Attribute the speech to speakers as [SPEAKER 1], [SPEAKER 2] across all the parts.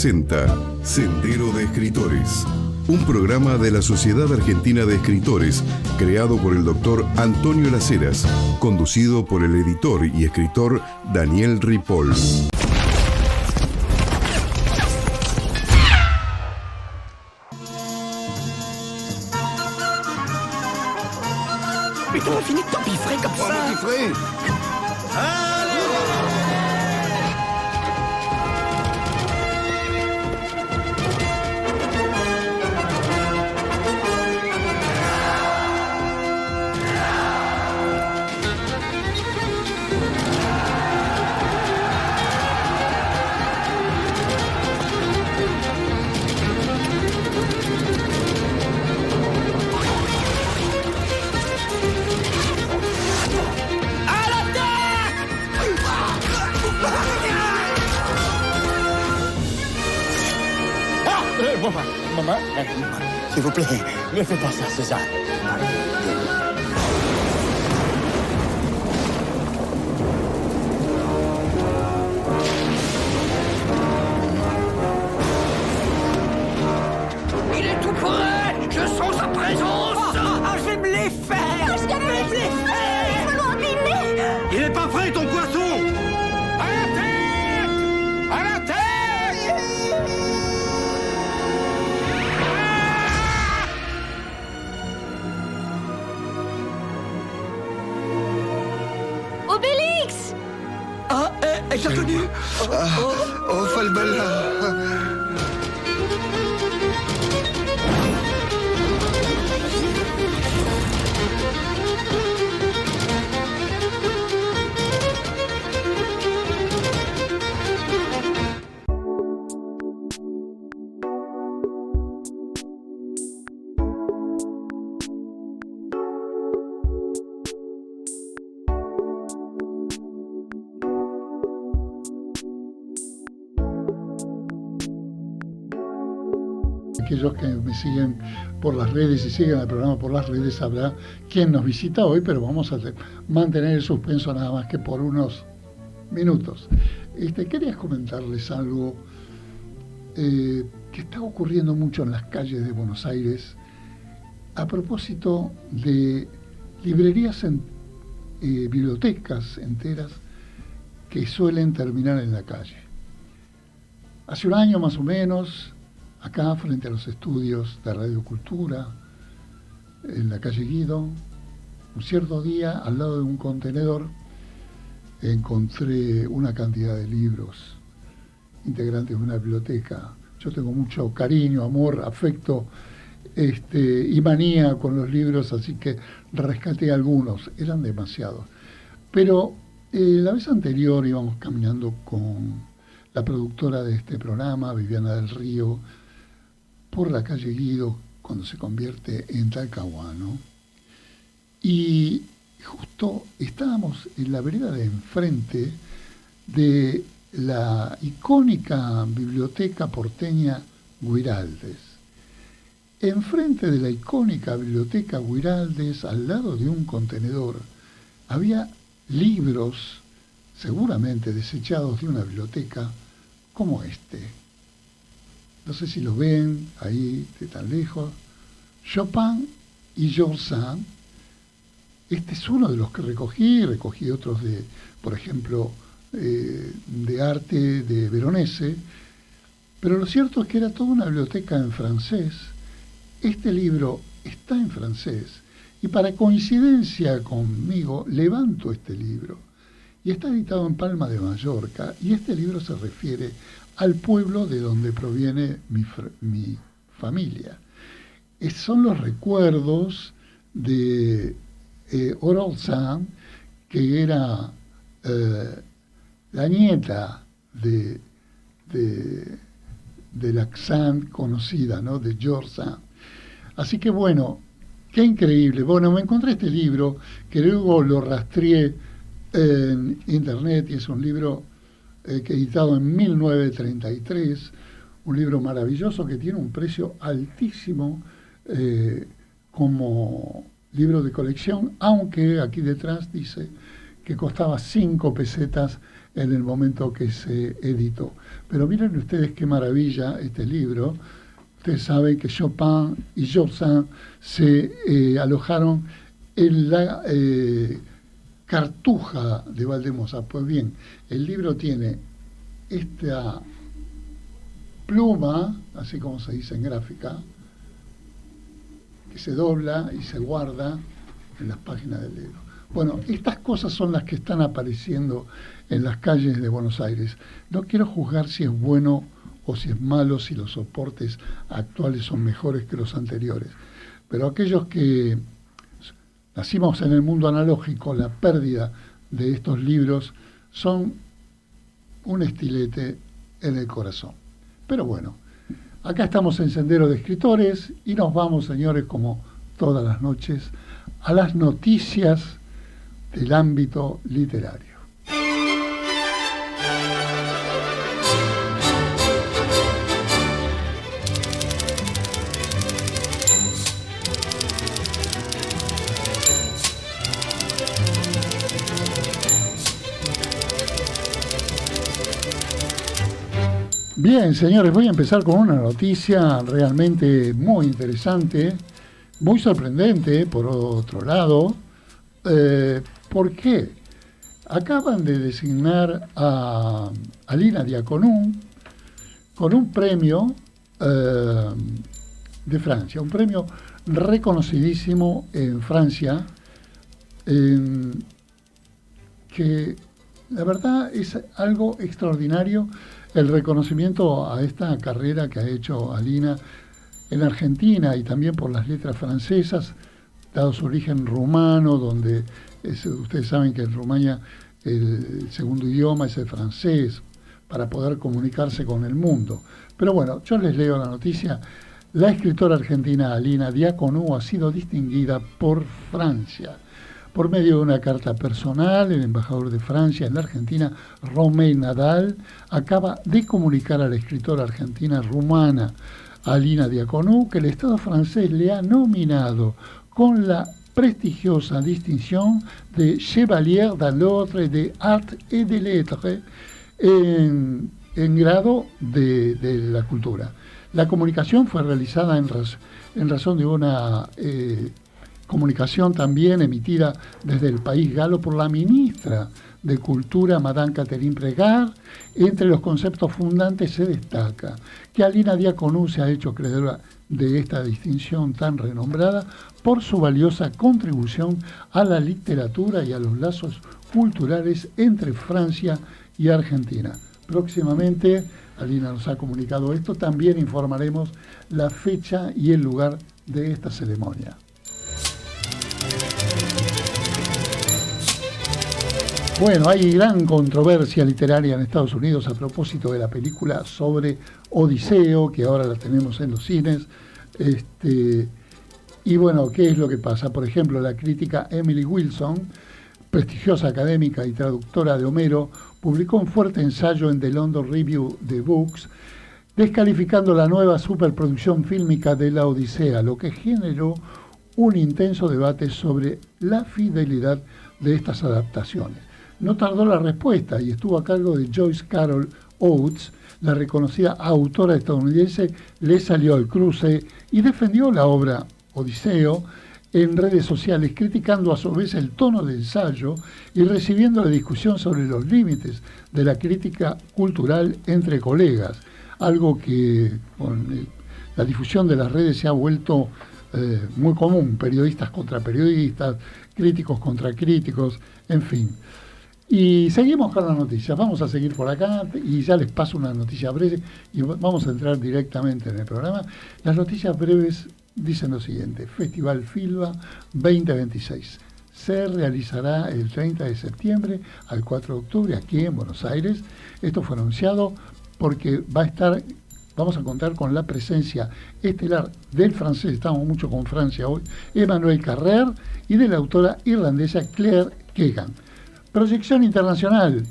[SPEAKER 1] Presenta Sendero de Escritores, un programa de la Sociedad Argentina de Escritores, creado por el doctor Antonio Las Heras, conducido por el editor y escritor Daniel Ripoll.
[SPEAKER 2] Mais comment finit t'empiffrer comme ça?
[SPEAKER 3] Empiffrer.
[SPEAKER 2] Maman, s'il vous plaît, ne fais pas ça, César.
[SPEAKER 4] Il est tout prêt! Je sens sa présence!
[SPEAKER 2] Je vais me les faire!
[SPEAKER 4] Je vais me les faire! Je veux l'abîmer!
[SPEAKER 3] Il est pas prêt, ton poisson!
[SPEAKER 4] À la tête! À la tête!
[SPEAKER 5] Obélix!
[SPEAKER 2] Ah, elle t'a reconnu!
[SPEAKER 3] Oh, Falbala!
[SPEAKER 6] Aquellos que me siguen por las redes y siguen el programa por las redes sabrá quién nos visita hoy, pero vamos a mantener el suspenso nada más que por unos minutos. Quería comentarles algo que está ocurriendo mucho en las calles de Buenos Aires a propósito de librerías, bibliotecas enteras que suelen terminar en la calle. Hace un año más o menos, acá frente a los estudios de Radio Cultura, en la calle Guido, un cierto día, al lado de un contenedor, encontré una cantidad de libros integrantes de una biblioteca. Yo tengo mucho cariño, amor, afecto y manía con los libros, así que rescaté algunos, eran demasiados. Pero la vez anterior íbamos caminando con la productora de este programa, Viviana del Río, por la calle Guido, cuando se convierte en Talcahuano. Y justo estábamos en la vereda de enfrente de la icónica biblioteca porteña Guiraldes. Enfrente de la icónica biblioteca Guiraldes, al lado de un contenedor, había libros, seguramente desechados de una biblioteca, como este. No sé si lo ven ahí de tan lejos. Chopin y Georges Sand. Este es uno de los que recogí otros de, por ejemplo, de arte de Veronese. Pero lo cierto es que era toda una biblioteca en francés. Este libro está en francés. Y para coincidencia conmigo, levanto este libro. Y está editado en Palma de Mallorca. Y este libro se refiere al pueblo de donde proviene mi familia. Son los recuerdos de Aurore Sand, que era la nieta de la Sand conocida, ¿no? De Georges Sand. Así que bueno, qué increíble. Bueno, me encontré este libro, que luego lo rastreé en internet, y es un libro que editado en 1933, un libro maravilloso que tiene un precio altísimo como libro de colección, aunque aquí detrás dice que costaba 5 pesetas en el momento que se editó. Pero miren ustedes qué maravilla este libro. Ustedes saben que Chopin y Jobson se alojaron en la Cartuja de Valdemosa. Pues bien, el libro tiene esta pluma, así como se dice en gráfica, que se dobla y se guarda en las páginas del libro. Bueno, estas cosas son las que están apareciendo en las calles de Buenos Aires. No quiero juzgar si es bueno o si es malo, si los soportes actuales son mejores que los anteriores. Pero aquellos que nacimos en el mundo analógico, la pérdida de estos libros son un estilete en el corazón. Pero bueno, acá estamos en Sendero de Escritores y nos vamos, señores, como todas las noches, a las noticias del ámbito literario. Bien, señores, voy a empezar con una noticia realmente muy interesante, muy sorprendente, por otro lado. ¿Por qué? Acaban de designar a Alina Diaconou con un premio de Francia, un premio reconocidísimo en Francia, que la verdad es algo extraordinario el reconocimiento a esta carrera que ha hecho Alina en Argentina y también por las letras francesas, dado su origen rumano, donde ustedes saben que en Rumania el segundo idioma es el francés, para poder comunicarse con el mundo. Pero bueno, yo les leo la noticia. La escritora argentina Alina Diaconou ha sido distinguida por Francia. Por medio de una carta personal, el embajador de Francia en la Argentina, Romain Nadal, acaba de comunicar a la escritora argentina rumana Alina Diaconou que el Estado francés le ha nominado con la prestigiosa distinción de Chevalier de l'Ordre des Arts et des Lettres en grado de la cultura. La comunicación fue realizada en razón de una comunicación también emitida desde el país galo por la ministra de Cultura, Madame Catherine Pregard. Entre los conceptos fundantes se destaca que Alina Diaconou se ha hecho acreedora de esta distinción tan renombrada por su valiosa contribución a la literatura y a los lazos culturales entre Francia y Argentina. Próximamente, Alina nos ha comunicado esto, también informaremos la fecha y el lugar de esta ceremonia. Bueno, hay gran controversia literaria en Estados Unidos a propósito de la película sobre Odiseo, que ahora la tenemos en los cines. Y bueno, ¿qué es lo que pasa? Por ejemplo, la crítica Emily Wilson, prestigiosa académica y traductora de Homero, publicó un fuerte ensayo en The London Review of Books, descalificando la nueva superproducción fílmica de la Odisea, lo que generó un intenso debate sobre la fidelidad de estas adaptaciones. No tardó la respuesta y estuvo a cargo de Joyce Carol Oates, la reconocida autora estadounidense. Le salió al cruce y defendió la obra Odiseo en redes sociales, criticando a su vez el tono del ensayo y recibiendo la discusión sobre los límites de la crítica cultural entre colegas, algo que con la difusión de las redes se ha vuelto muy común, periodistas contra periodistas, críticos contra críticos, en fin. Y seguimos con las noticias, vamos a seguir por acá y ya les paso una noticia breve y vamos a entrar directamente en el programa. Las noticias breves dicen lo siguiente: Festival Filba 2026 se realizará el 30 de septiembre al 4 de octubre aquí en Buenos Aires. Esto fue anunciado porque vamos a contar con la presencia estelar del francés, estamos mucho con Francia hoy, Emmanuel Carrer, y de la autora irlandesa Claire Keegan. Proyección internacional.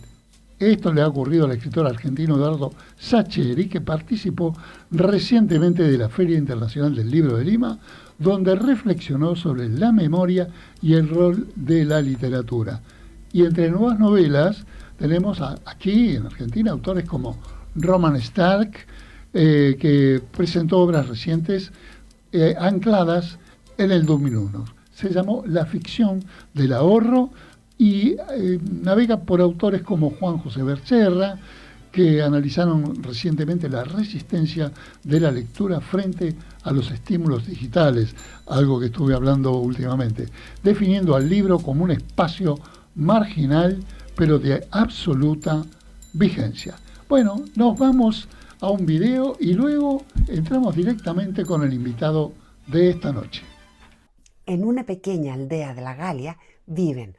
[SPEAKER 6] Esto le ha ocurrido al escritor argentino Eduardo Sacheri, que participó recientemente de la Feria Internacional del Libro de Lima, donde reflexionó sobre la memoria y el rol de la literatura. Y entre nuevas novelas, tenemos aquí en Argentina autores como Roman Stark, que presentó obras recientes ancladas en el 2001. Se llamó La ficción del ahorro y navega por autores como Juan José Becerra, que analizaron recientemente la resistencia de la lectura frente a los estímulos digitales, algo que estuve hablando últimamente, definiendo al libro como un espacio marginal, pero de absoluta vigencia. Bueno, nos vamos a un video y luego entramos directamente con el invitado de esta noche.
[SPEAKER 7] En una pequeña aldea de la Galia viven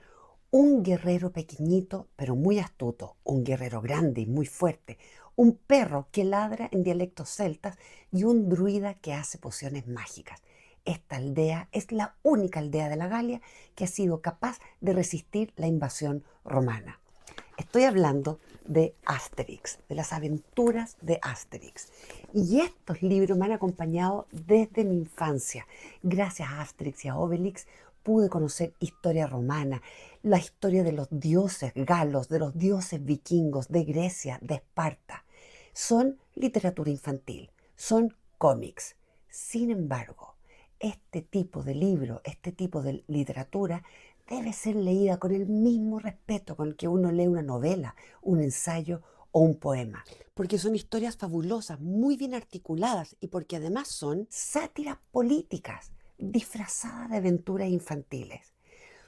[SPEAKER 7] un guerrero pequeñito pero muy astuto, un guerrero grande y muy fuerte, un perro que ladra en dialectos celtas y un druida que hace pociones mágicas. Esta aldea es la única aldea de la Galia que ha sido capaz de resistir la invasión romana. Estoy hablando de Asterix, de las aventuras de Asterix. Y estos libros me han acompañado desde mi infancia. Gracias a Asterix y a Obelix pude conocer historia romana, la historia de los dioses galos, de los dioses vikingos, de Grecia, de Esparta. Son literatura infantil, son cómics. Sin embargo, este tipo de libro, este tipo de literatura debe ser leída con el mismo respeto con el que uno lee una novela, un ensayo o un poema. Porque son historias fabulosas, muy bien articuladas y porque además son sátiras políticas disfrazadas de aventuras infantiles.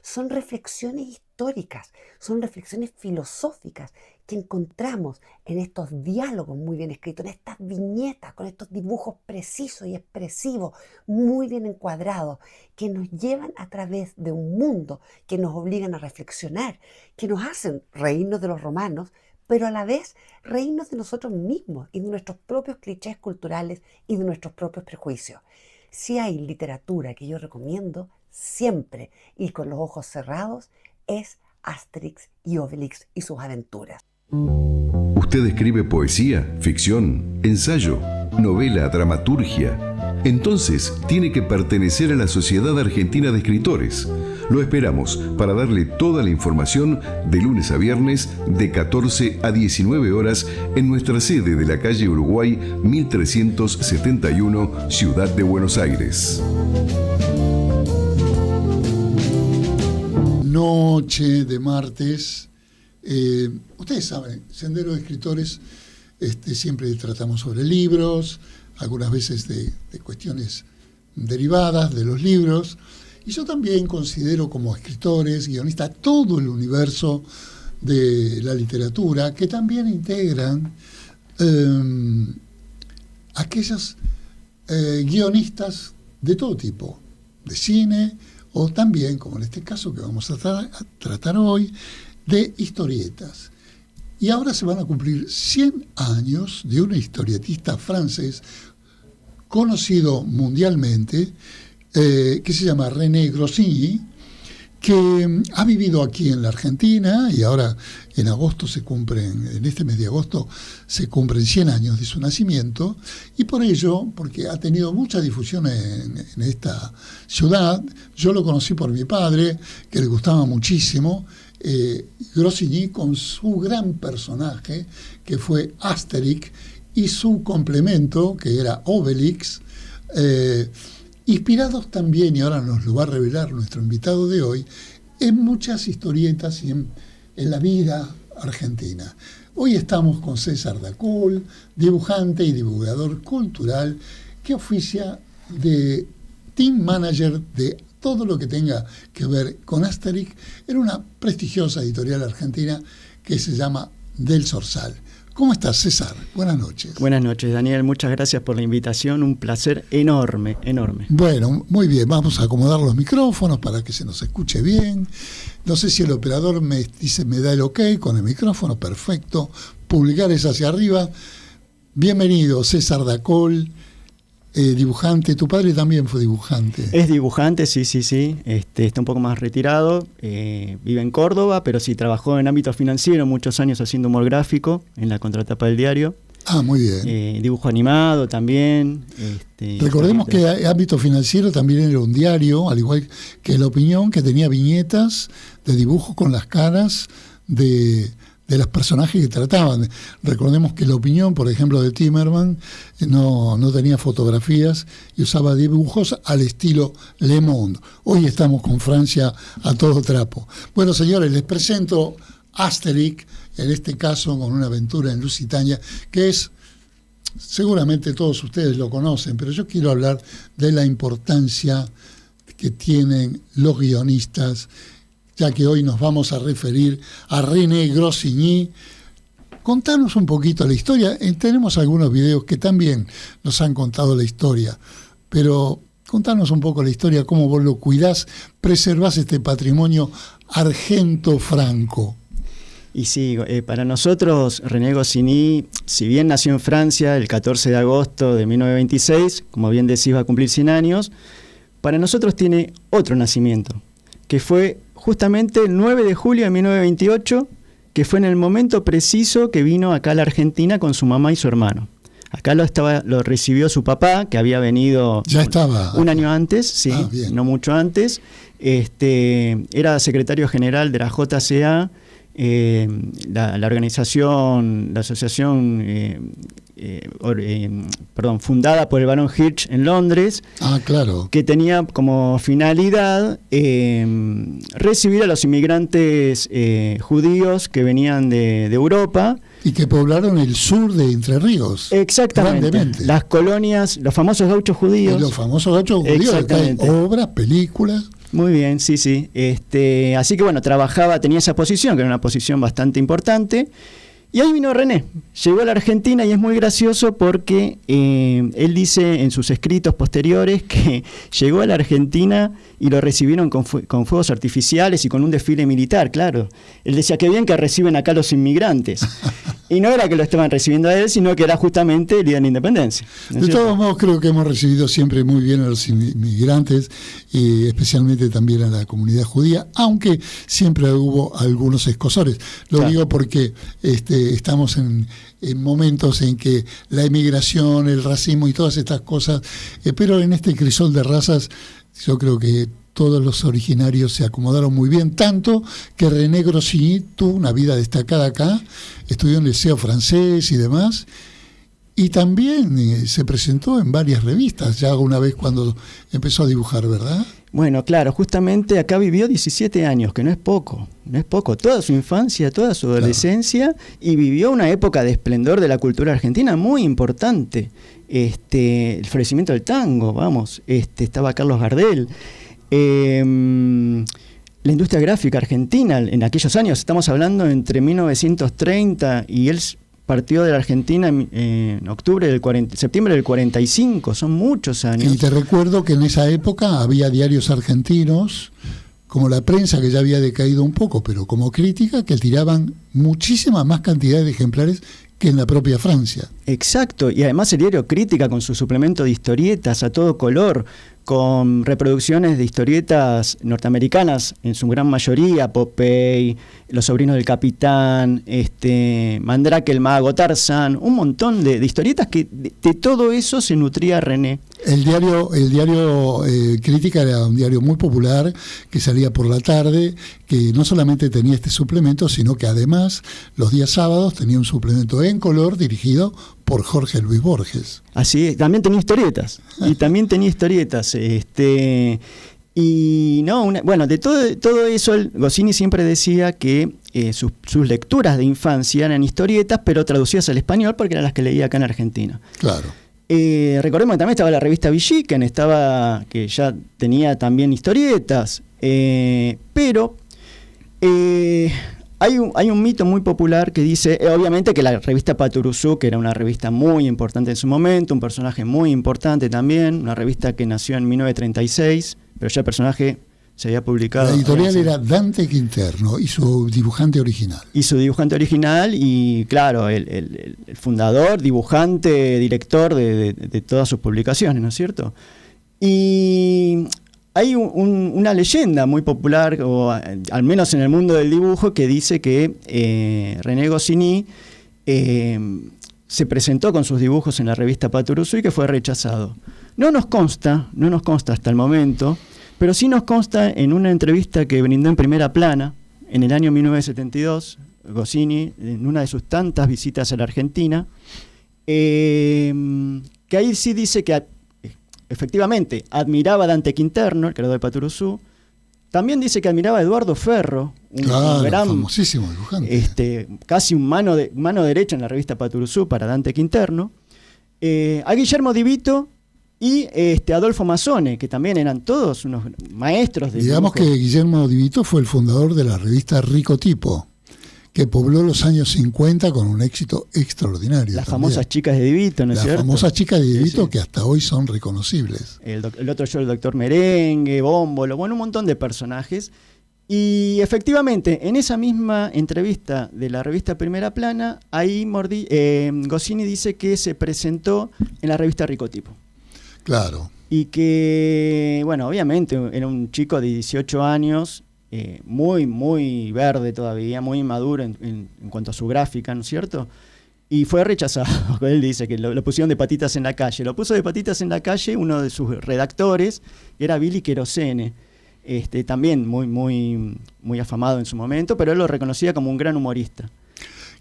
[SPEAKER 7] Son reflexiones históricas, son reflexiones filosóficas que encontramos en estos diálogos muy bien escritos, en estas viñetas, con estos dibujos precisos y expresivos, muy bien encuadrados, que nos llevan a través de un mundo, que nos obligan a reflexionar, que nos hacen reírnos de los romanos, pero a la vez reírnos de nosotros mismos y de nuestros propios clichés culturales y de nuestros propios prejuicios. Si hay literatura que yo recomiendo siempre y con los ojos cerrados, es Asterix y Obelix y sus aventuras.
[SPEAKER 1] ¿Usted escribe poesía, ficción, ensayo, novela, dramaturgia? Entonces tiene que pertenecer a la Sociedad Argentina de Escritores. Lo esperamos para darle toda la información de lunes a viernes de 14 a 19 horas en nuestra sede de la calle Uruguay 1371, Ciudad de Buenos Aires.
[SPEAKER 6] Noche de martes. Ustedes saben, Sendero de Escritores, siempre tratamos sobre libros, algunas veces de cuestiones derivadas de los libros, y yo también considero como escritores, guionistas, todo el universo de la literatura, que también integran aquellos guionistas de todo tipo, de cine, o también, como en este caso que vamos a tratar hoy, de historietas. Y ahora se van a cumplir 100 años de un historietista francés conocido mundialmente, que se llama René Goscinny, que ha vivido aquí en la Argentina y ahora en este mes de agosto se cumplen 100 años de su nacimiento, y por ello, porque ha tenido mucha difusión en esta ciudad, yo lo conocí por mi padre, que le gustaba muchísimo, Goscinny con su gran personaje, que fue Asterix, y su complemento, que era Obelix, inspirados también, y ahora nos lo va a revelar nuestro invitado de hoy, en muchas historietas y en la vida argentina. Hoy estamos con César Dacol, dibujante y divulgador cultural, que oficia de team manager de todo lo que tenga que ver con Asterix en una prestigiosa editorial argentina que se llama Del Zorzal. ¿Cómo estás, César? Buenas noches.
[SPEAKER 8] Buenas noches, Daniel. Muchas gracias por la invitación. Un placer enorme, enorme.
[SPEAKER 6] Bueno, muy bien. Vamos a acomodar los micrófonos para que se nos escuche bien. No sé si el operador me da el ok con el micrófono. Perfecto. Pulgares hacia arriba. Bienvenido, César Dacol, dibujante. Tu padre también fue dibujante.
[SPEAKER 8] Es dibujante, sí. Está un poco más retirado. Vive en Córdoba, pero sí trabajó en ámbito financiero muchos años haciendo humor gráfico en la contratapa del diario.
[SPEAKER 6] Ah, muy bien.
[SPEAKER 8] Dibujo animado también.
[SPEAKER 6] Recordemos que ámbito financiero también era un diario, al igual que La Opinión, que tenía viñetas de dibujo con las caras de de los personajes que trataban. Recordemos que la opinión, por ejemplo, de Timmerman no tenía fotografías y usaba dibujos al estilo Le Monde. Hoy estamos con Francia a todo trapo. Bueno, señores, les presento Asterix, en este caso con una aventura en Lusitania, que es, seguramente todos ustedes lo conocen, pero yo quiero hablar de la importancia que tienen los guionistas, ya que hoy nos vamos a referir a René Goscinny. Contanos un poquito la historia. Tenemos algunos videos que también nos han contado la historia, pero contanos un poco la historia, cómo vos lo cuidás, preservás este patrimonio argento-franco.
[SPEAKER 8] Y sí, para nosotros René Goscinny, si bien nació en Francia el 14 de agosto de 1926, como bien decís va a cumplir 100 años, para nosotros tiene otro nacimiento, que fue justamente el 9 de julio de 1928, que fue en el momento preciso que vino acá a la Argentina con su mamá y su hermano. Acá lo recibió su papá, que había venido un año antes, sí, no mucho antes. Era secretario general de la JCA, la organización, la asociación fundada por el barón Hirsch en Londres,
[SPEAKER 6] claro,
[SPEAKER 8] que tenía como finalidad recibir a los inmigrantes judíos que venían de Europa
[SPEAKER 6] y que poblaron el sur de Entre Ríos.
[SPEAKER 8] Exactamente. Las colonias, los famosos gauchos judíos.
[SPEAKER 6] Los famosos gauchos judíos, acá hay obras, películas.
[SPEAKER 8] Muy bien, sí. Así que bueno, tenía esa posición, que era una posición bastante importante. Y ahí vino René, llegó a la Argentina y es muy gracioso porque él dice en sus escritos posteriores que llegó a la Argentina y lo recibieron con fuegos artificiales y con un desfile militar, claro. Él decía que bien que reciben acá los inmigrantes. Y no era que lo estaban recibiendo a él, sino que era justamente el día de la independencia.
[SPEAKER 6] De todos modos, creo que hemos recibido siempre muy bien a los inmigrantes, y especialmente también a la comunidad judía, aunque siempre hubo algunos escosores. Lo digo porque estamos en momentos en que la emigración, el racismo y todas estas cosas, pero en este crisol de razas, yo creo que todos los originarios se acomodaron muy bien, tanto que René Goscinny tuvo una vida destacada acá, estudió en el liceo francés y demás, y también se presentó en varias revistas, ya una vez cuando empezó a dibujar, ¿verdad?
[SPEAKER 8] Bueno, claro, justamente acá vivió 17 años, que no es poco, toda su infancia, toda su adolescencia, y vivió una época de esplendor de la cultura argentina muy importante. El florecimiento del tango, estaba Carlos Gardel. La industria gráfica argentina en aquellos años, estamos hablando entre 1930 y él partió de la Argentina en septiembre del 45, son muchos años.
[SPEAKER 6] Y te recuerdo que en esa época había diarios argentinos, como La Prensa, que ya había decaído un poco, pero como Crítica, que tiraban muchísima más cantidad de ejemplares que en la propia Francia.
[SPEAKER 8] Exacto, y además el diario Crítica con su suplemento de historietas a todo color, con reproducciones de historietas norteamericanas, en su gran mayoría, Popeye, Los sobrinos del capitán, Mandrake el mago, Tarzán, un montón de historietas que de todo eso se nutría René.
[SPEAKER 6] El diario Crítica era un diario muy popular, que salía por la tarde, que no solamente tenía este suplemento, sino que además los días sábados tenía un suplemento en color dirigido por Jorge Luis Borges.
[SPEAKER 8] Así es, también tenía historietas. De todo eso, Goscinny siempre decía que sus lecturas de infancia eran historietas, pero traducidas al español porque eran las que leía acá en Argentina. Claro. Recordemos que también estaba la revista Villiquen, que ya tenía también historietas, pero hay un mito muy popular que dice, obviamente, que la revista Patoruzú, que era una revista muy importante en su momento, un personaje muy importante también, una revista que nació en 1936, pero ya el personaje se había publicado.
[SPEAKER 6] La editorial era Dante Quinterno y su dibujante original.
[SPEAKER 8] Y claro, el fundador, dibujante, director de todas sus publicaciones, ¿no es cierto? Y hay una leyenda muy popular, o al menos en el mundo del dibujo, que dice que René Goscinny se presentó con sus dibujos en la revista Patoruzú y que fue rechazado. No nos consta hasta el momento, pero sí nos consta en una entrevista que brindó en Primera Plana en el año 1972, Goscinny en una de sus tantas visitas a la Argentina, que ahí sí dice que efectivamente admiraba a Dante Quinterno, el creador de Patoruzú. También dice que admiraba a Eduardo Ferro, un gran,
[SPEAKER 6] famosísimo dibujante.
[SPEAKER 8] Casi un mano derecha en la revista Patoruzú para Dante Quinterno. A Guillermo Di Vito y Adolfo Mazzone, que también eran todos unos maestros de
[SPEAKER 6] Digamos
[SPEAKER 8] dibujo.
[SPEAKER 6] que Guillermo Di Vito fue el fundador de la revista Ricotipo, que pobló los años 50 con un éxito extraordinario.
[SPEAKER 8] Las famosas chicas de Di Vito, ¿no es cierto?
[SPEAKER 6] Las famosas chicas de Di Vito,
[SPEAKER 8] sí.
[SPEAKER 6] Que hasta hoy son reconocibles.
[SPEAKER 8] El otro show, el Doctor Merengue, Bómbolo, bueno, un montón de personajes. Y efectivamente, en esa misma entrevista de la revista Primera Plana, ahí Goscinny dice que se presentó en la revista Ricotipo.
[SPEAKER 6] Claro.
[SPEAKER 8] Y que, bueno, obviamente era un chico de 18 años, muy, muy verde todavía, muy inmaduro en cuanto a su gráfica, ¿no es cierto? Y fue rechazado. Él dice que lo pusieron de patitas en la calle. Lo puso de patitas en la calle uno de sus redactores, que era Billy Querosene, también muy, muy, muy afamado en su momento, pero él lo reconocía como un gran humorista.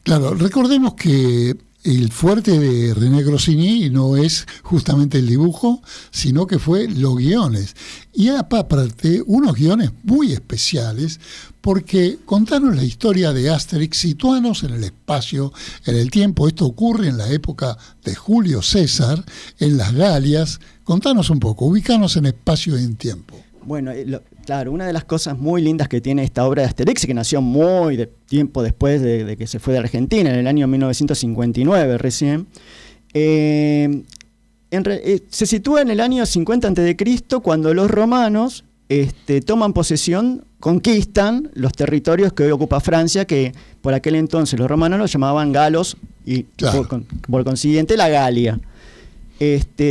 [SPEAKER 6] Claro, recordemos que el fuerte de René Goscinny no es justamente el dibujo, sino que fue los guiones. Y aparte, unos guiones muy especiales, porque contanos la historia de Asterix, situanos en el espacio, en el tiempo. Esto ocurre en la época de Julio César, en las Galias. Contanos un poco, ubicanos en espacio y en tiempo.
[SPEAKER 8] Bueno, claro, una de las cosas muy lindas que tiene esta obra de Asterix, que nació muy tiempo después de que se fue de Argentina, en el año 1959 recién, se sitúa en el año 50 a.C., cuando los romanos toman posesión, conquistan los territorios que hoy ocupa Francia, que por aquel entonces los romanos los llamaban galos y
[SPEAKER 6] claro.
[SPEAKER 8] por consiguiente la Galia.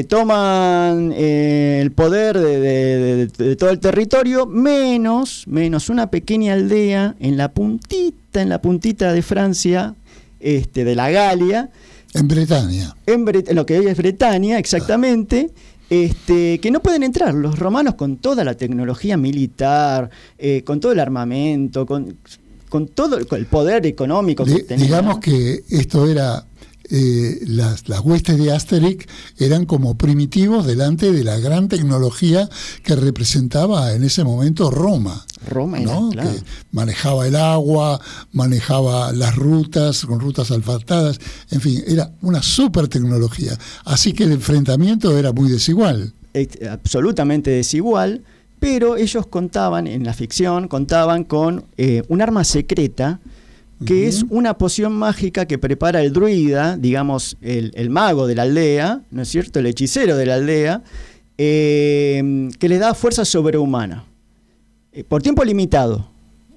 [SPEAKER 8] Toman el poder de todo el territorio, menos una pequeña aldea en la puntita de Francia, de la Galia.
[SPEAKER 6] En Bretaña.
[SPEAKER 8] En lo que hoy es Bretaña, exactamente. Que no pueden entrar los romanos con toda la tecnología militar, con todo el armamento, con todo el poder económico que tenían.
[SPEAKER 6] Digamos que esto era... las huestes de Asterix eran como primitivos delante de la gran tecnología que representaba en ese momento Roma, ¿no?
[SPEAKER 8] Claro.
[SPEAKER 6] Que manejaba el agua, manejaba las rutas, con rutas asfaltadas, en fin, era una super tecnología. Así que el enfrentamiento era muy desigual.
[SPEAKER 8] Absolutamente desigual, pero ellos en la ficción, contaban con un arma secreta, que es una poción mágica que prepara el druida, digamos, el mago de la aldea, ¿no es cierto?, el hechicero de la aldea, que le da fuerza sobrehumana, por tiempo limitado.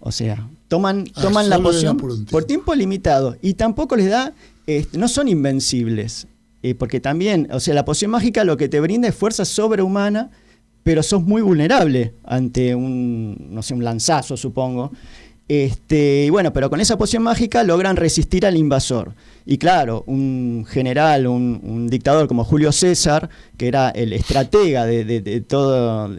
[SPEAKER 8] O sea, toman la poción por tiempo limitado, y tampoco les da, no son invencibles, porque también, o sea, la poción mágica lo que te brinda es fuerza sobrehumana, pero sos muy vulnerable ante un lanzazo, supongo. Y bueno, pero con esa poción mágica logran resistir al invasor. Y claro, un general, un dictador como Julio César, que era el estratega de todas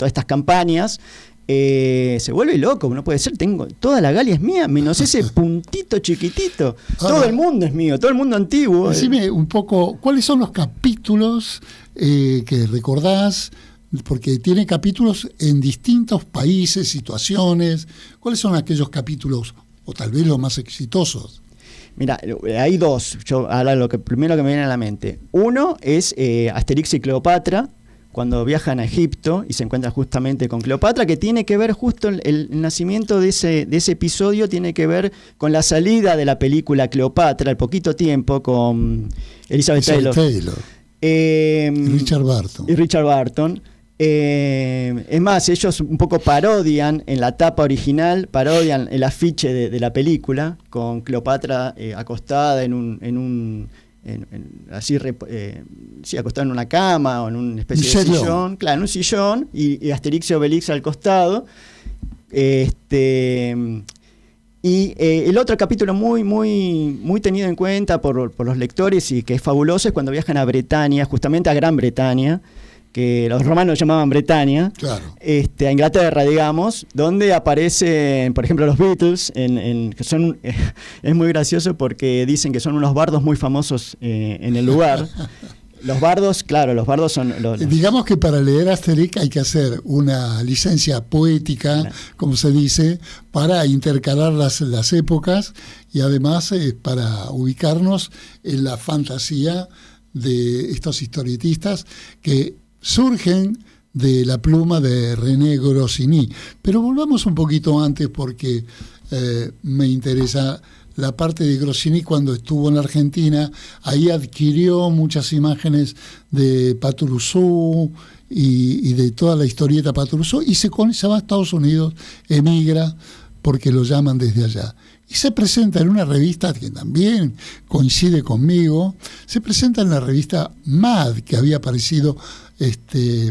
[SPEAKER 8] estas campañas, se vuelve loco. No puede ser, toda la Galia es mía, menos ese puntito chiquitito. Todo el mundo es mío, todo el mundo antiguo.
[SPEAKER 6] Decime un poco, ¿cuáles son los capítulos que recordás? Porque tiene capítulos en distintos países, situaciones. ¿Cuáles son aquellos capítulos, o tal vez los más exitosos?
[SPEAKER 8] Mira, hay dos. Ahora primero que me viene a la mente. Uno es Asterix y Cleopatra, cuando viajan a Egipto y se encuentran justamente con Cleopatra, que tiene que ver justo el nacimiento de ese episodio, tiene que ver con la salida de la película Cleopatra, al poquito tiempo, con Elizabeth Taylor.
[SPEAKER 6] Y Richard Barton.
[SPEAKER 8] Es más, ellos un poco parodian en la tapa original, parodian el afiche de la película, con Cleopatra acostada acostada en una cama o en una especie de sillón, claro, en un sillón, y Asterix y Obelix al costado. Y el otro capítulo muy, muy, muy tenido en cuenta por los lectores y que es fabuloso es cuando viajan a Bretaña, justamente a Gran Bretaña, que los romanos llamaban Bretaña,
[SPEAKER 6] Claro.
[SPEAKER 8] a Inglaterra, digamos, donde aparecen, por ejemplo, los Beatles, que son es muy gracioso porque dicen que son unos bardos muy famosos en el lugar. Los bardos, claro, los bardos son...
[SPEAKER 6] Digamos que para leer Asterix hay que hacer una licencia poética,
[SPEAKER 8] Claro.
[SPEAKER 6] como se dice, para intercalar las épocas y además para ubicarnos en la fantasía de estos historietistas que surgen de la pluma de René Goscinny. Pero volvamos un poquito antes porque me interesa la parte de Goscinny cuando estuvo en la Argentina. Ahí adquirió muchas imágenes de Patrusú y de toda la historieta Patrusú y se va a Estados Unidos, emigra porque lo llaman desde allá. Y se presenta en una revista que también coincide conmigo, se presenta en la revista Mad, que había aparecido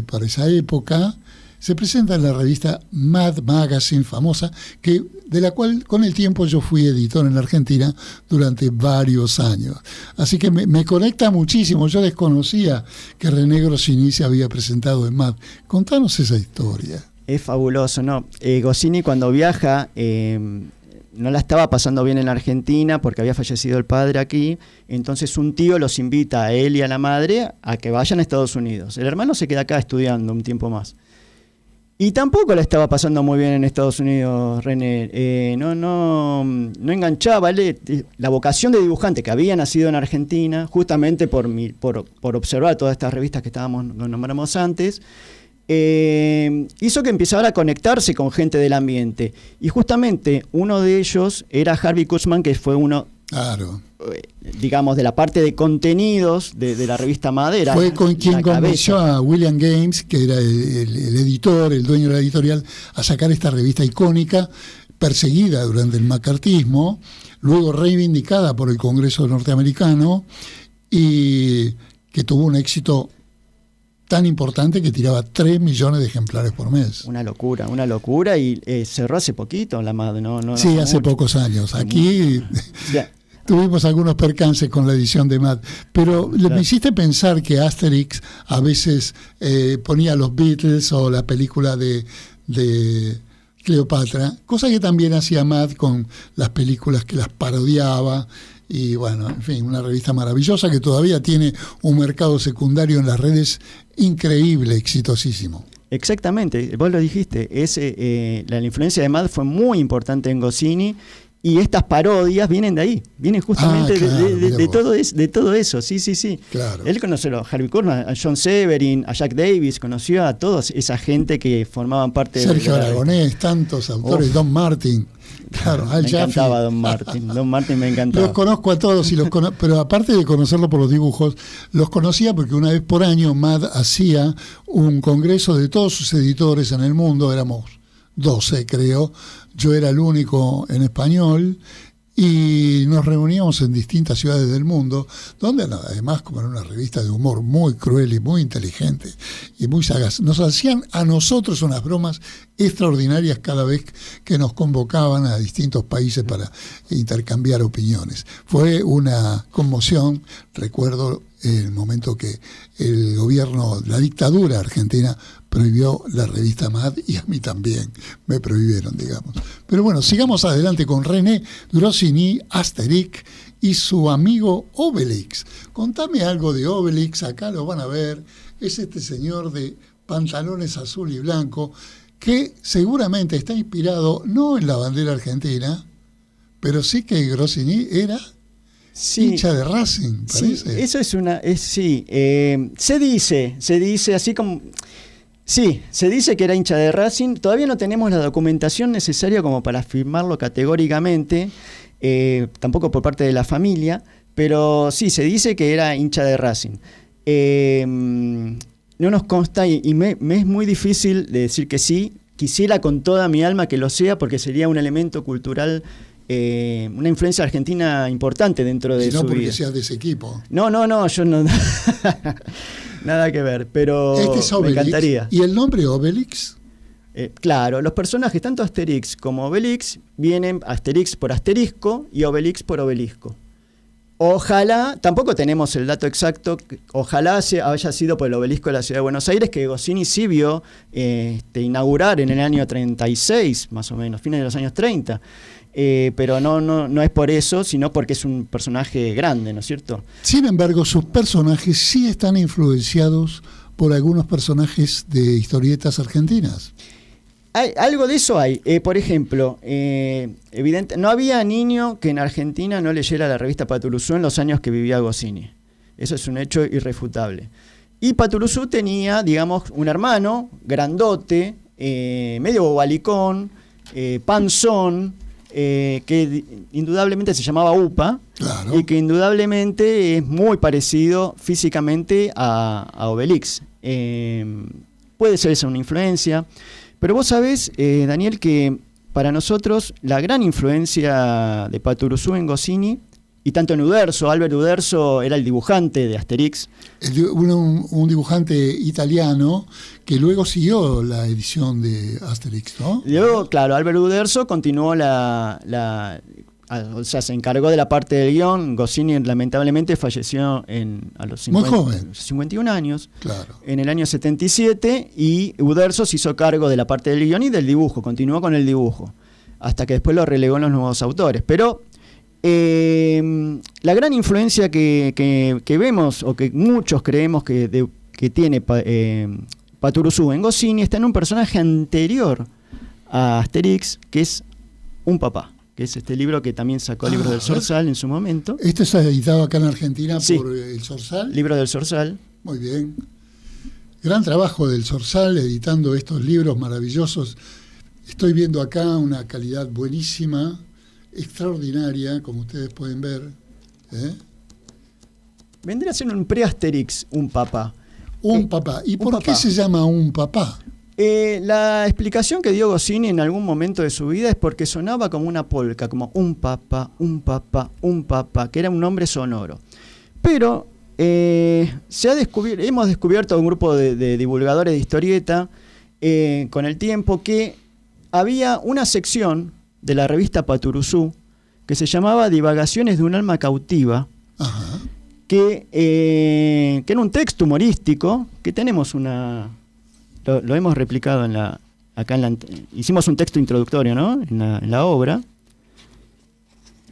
[SPEAKER 6] para esa época, se presenta en la revista Mad Magazine, famosa, de la cual con el tiempo yo fui editor en la Argentina durante varios años. Así que me conecta muchísimo. Yo desconocía que René Goscinny se había presentado en Mad. Contanos esa historia.
[SPEAKER 8] Es fabuloso, ¿no? Goscinny cuando viaja no la estaba pasando bien en la Argentina porque había fallecido el padre aquí, entonces un tío los invita a él y a la madre a que vayan a Estados Unidos. El hermano se queda acá estudiando un tiempo más. Y tampoco la estaba pasando muy bien en Estados Unidos, René. No enganchaba. La vocación de dibujante que había nacido en Argentina, justamente por observar todas estas revistas que nombramos antes, hizo que empezara a conectarse con gente del ambiente. Y justamente uno de ellos era Harvey Kurtzman, que fue uno...
[SPEAKER 6] Claro.
[SPEAKER 8] Digamos, de la parte de contenidos de la revista Madera.
[SPEAKER 6] Fue con quien convenció a William Games, que era el editor, el dueño de la editorial, a sacar esta revista icónica, perseguida durante el macartismo, luego reivindicada por el Congreso norteamericano, y que tuvo un éxito tan importante que tiraba 3 millones de ejemplares por mes.
[SPEAKER 8] Una locura, y cerró hace poquito la Mad, no
[SPEAKER 6] sí, hace
[SPEAKER 8] mucho.
[SPEAKER 6] Pocos años. Aquí
[SPEAKER 8] Ya.
[SPEAKER 6] tuvimos algunos percances con la edición de Mad, pero me hiciste pensar que Asterix a veces ponía los Beatles o la película de Cleopatra, cosa que también hacía Mad con las películas que las parodiaba. Y bueno, en fin, una revista maravillosa que todavía tiene un mercado secundario en las redes increíble, exitosísimo.
[SPEAKER 8] Exactamente, vos lo dijiste, la influencia de Mad fue muy importante en Goscinny, y estas parodias vienen de ahí, vienen justamente de todo eso, sí.
[SPEAKER 6] Claro.
[SPEAKER 8] Él conoció a Harvey Kurtzman, a John Severin, a Jack Davis, conoció a toda esa gente que formaban parte de
[SPEAKER 6] Sergio Aragonés, tantos autores, Don Martin. Claro,
[SPEAKER 8] me encantaba Don Martin me encantaba.
[SPEAKER 6] Los conozco a todos, pero aparte de conocerlo por los dibujos, los conocía porque una vez por año Mad hacía un congreso de todos sus editores en el mundo, éramos 12 creo, yo era el único en español, y nos reuníamos en distintas ciudades del mundo, donde además, como era una revista de humor muy cruel y muy inteligente y muy sagaz, nos hacían a nosotros unas bromas extraordinarias cada vez que nos convocaban a distintos países para intercambiar opiniones. Fue una conmoción. Recuerdo el momento que el gobierno, la dictadura argentina, prohibió la revista Mad, y a mí también me prohibieron, digamos. Pero bueno, sigamos adelante con René Goscinny, Asterix y su amigo Obelix. Contame algo de Obelix, acá lo van a ver, es este señor de pantalones azul y blanco, que seguramente está inspirado no en la bandera argentina, pero sí que Goscinny era hincha de Racing, parece.
[SPEAKER 8] Sí, eso se dice así como... Sí, se dice que era hincha de Racing. Todavía no tenemos la documentación necesaria como para afirmarlo categóricamente, tampoco por parte de la familia, pero sí, se dice que era hincha de Racing. No nos consta y me es muy difícil de decir que sí. Quisiera con toda mi alma que lo sea, porque sería un elemento cultural, una influencia argentina importante dentro de su vida.
[SPEAKER 6] No porque seas de ese equipo.
[SPEAKER 8] No, yo no... Nada que ver, pero
[SPEAKER 6] es Obelix,
[SPEAKER 8] me encantaría.
[SPEAKER 6] ¿Y el nombre Obelix?
[SPEAKER 8] Claro, los personajes, tanto Asterix como Obelix, vienen Asterix por asterisco y Obelix por obelisco. Ojalá, tampoco tenemos el dato exacto, ojalá haya sido por el obelisco de la Ciudad de Buenos Aires, que Goscinny sí vio inaugurar en el año 36, más o menos, fines de los años 30. Pero no es por eso, sino porque es un personaje grande, ¿no es cierto?
[SPEAKER 6] Sin embargo, sus personajes sí están influenciados por algunos personajes de historietas argentinas.
[SPEAKER 8] Algo de eso hay. Por ejemplo, no había niño que en Argentina no leyera la revista Paturuzú en los años que vivía Goscinny. Eso es un hecho irrefutable. Y Paturuzú tenía, digamos, un hermano grandote, medio bobalicón, panzón, que indudablemente se llamaba Upa,
[SPEAKER 6] claro,
[SPEAKER 8] y que indudablemente es muy parecido físicamente a Obelix. Puede ser esa una influencia. Pero vos sabés, Daniel, que para nosotros la gran influencia de Paturuzú en Goscinny, y tanto en Uderzo, Albert Uderzo era el dibujante de Asterix.
[SPEAKER 6] Un dibujante italiano que luego siguió la edición de Asterix, ¿no?
[SPEAKER 8] Luego, claro, Albert Uderzo continuó o sea, se encargó de la parte del guión. Goscinny lamentablemente falleció a los 51 años,
[SPEAKER 6] claro,
[SPEAKER 8] en el año 77, y Uderzo se hizo cargo de la parte del guión y del dibujo, continuó con el dibujo, hasta que después lo relegó en los nuevos autores. Pero la gran influencia que vemos, o que muchos creemos que tiene Paturuzú en Goscinny, está en un personaje anterior a Asterix, que es un papá, que es este libro que también sacó Libros del Zorzal en su momento.
[SPEAKER 6] ¿Este está editado acá en Argentina
[SPEAKER 8] sí,
[SPEAKER 6] por el Zorzal?
[SPEAKER 8] Libro del Zorzal.
[SPEAKER 6] Muy bien. Gran trabajo del Zorzal editando estos libros maravillosos. Estoy viendo acá una calidad buenísima, extraordinaria, como ustedes pueden ver.
[SPEAKER 8] Vendría a ser un pre-Asterix, un papá.
[SPEAKER 6] Un papá. ¿Y por qué se llama un papá?
[SPEAKER 8] La explicación que dio Goscinny en algún momento de su vida es porque sonaba como una polca, como un papá, un papá, un papá, que era un nombre sonoro. Pero hemos descubierto un grupo de divulgadores de historieta con el tiempo que había una sección de la revista Paturuzú que se llamaba Divagaciones de un alma cautiva.
[SPEAKER 6] Ajá.
[SPEAKER 8] Que era un texto humorístico, que tenemos lo hemos replicado hicimos un texto introductorio, ¿no? en la obra.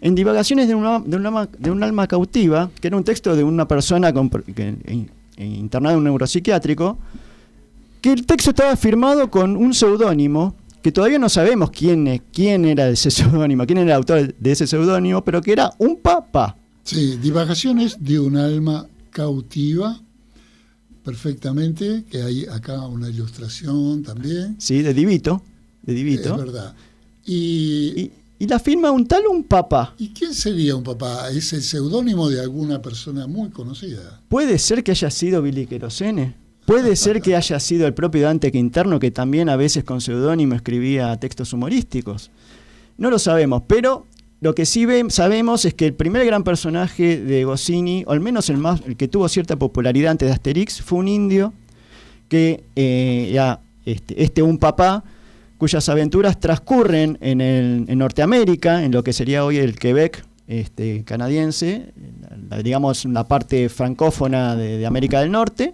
[SPEAKER 8] En Divagaciones de un alma cautiva, que era un texto de una persona internada en un neuropsiquiátrico, que el texto estaba firmado con un seudónimo, que todavía no sabemos quién era ese seudónimo, quién era el autor de ese seudónimo, pero que era un papá. Sí,
[SPEAKER 6] Divagaciones de un alma cautiva, perfectamente, que hay acá una ilustración también.
[SPEAKER 8] Sí, de Divito.
[SPEAKER 6] Es verdad.
[SPEAKER 8] Y la firma un papá.
[SPEAKER 6] ¿Y quién sería un papá? ¿Es el seudónimo de alguna persona muy conocida?
[SPEAKER 8] Puede ser que haya sido Billy Querosene. Puede ser que haya sido el propio Dante Quinterno, que también a veces con seudónimo escribía textos humorísticos. No lo sabemos, pero lo que sí sabemos es que el primer gran personaje de Goscinny, o al menos el que tuvo cierta popularidad antes de Asterix, fue un indio que era un papá, cuyas aventuras transcurren en Norteamérica, en lo que sería hoy el Quebec canadiense, digamos la parte francófona de América del Norte,